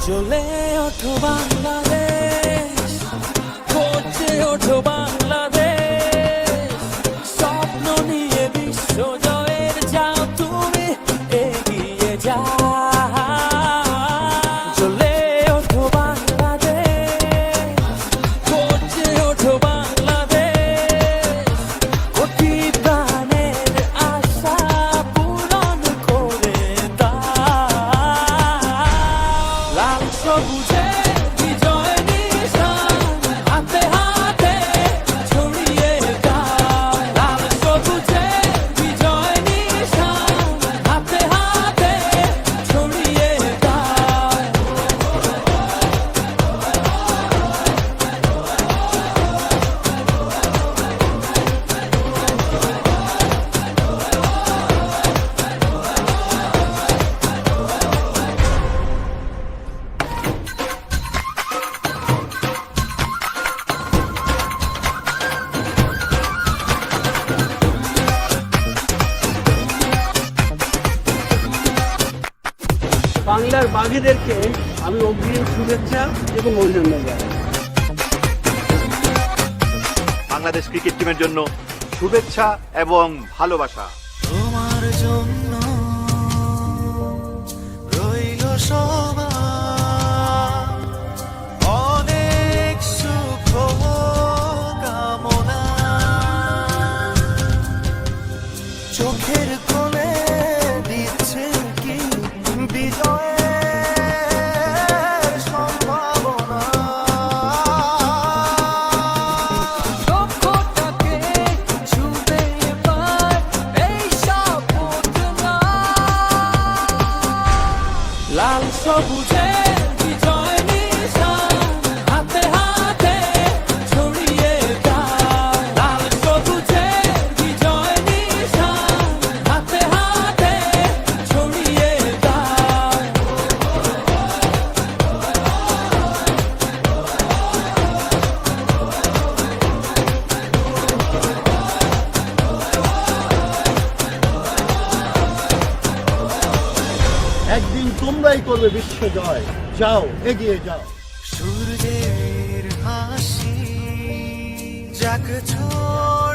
জ্বলে ওঠো বাংলাদেশ, গর্জে ওঠো বাংলাদেশ, স্বপ্ন নিয়ে বিশ্ব জয়ের যাও তুমি এগিয়ে যাও। জ্বলে ওঠো বাংলাদেশ, গর্জে ওঠো বাংলাদেশ, অতি প্রাণের আশা পূরণ করে দাও। লাল সবুজে বিজয় নিশান হাতে হাতে ছড়িয়ে দাও। লাল সবুজে বিজয় নিশান হাতে হাতে ছড়িয়ে দাও। বাংলার বাঘেদেরকে আমি অগ্রিম শুভেচ্ছা এবং অভিনন্দন জানাই। বাংলাদেশ ক্রিকেট টিমের জন্য শুভেচ্ছা এবং ভালোবাসা। তোমার জন্য রইল সবার অনেক সুখ কামনা। চোখের কোণে দিচ্ছে কি বিজয়ের সম্ভাবনা। লক্ষ্যটাকে ছুঁবে এবার এই সাপোর্টনা। লাল সবুজে বিজয় নিশান হাতে হাতে ছড়িয়ে দাও। লাল সবুজে বিজয় নিশান হাতে হাতে ছড়িয়ে দাও। একদিন তোমরাই করবে বিশ্ব জয়, যাও এগিয়ে যাও। সূর্যের হাসি যাক ছোঁয়া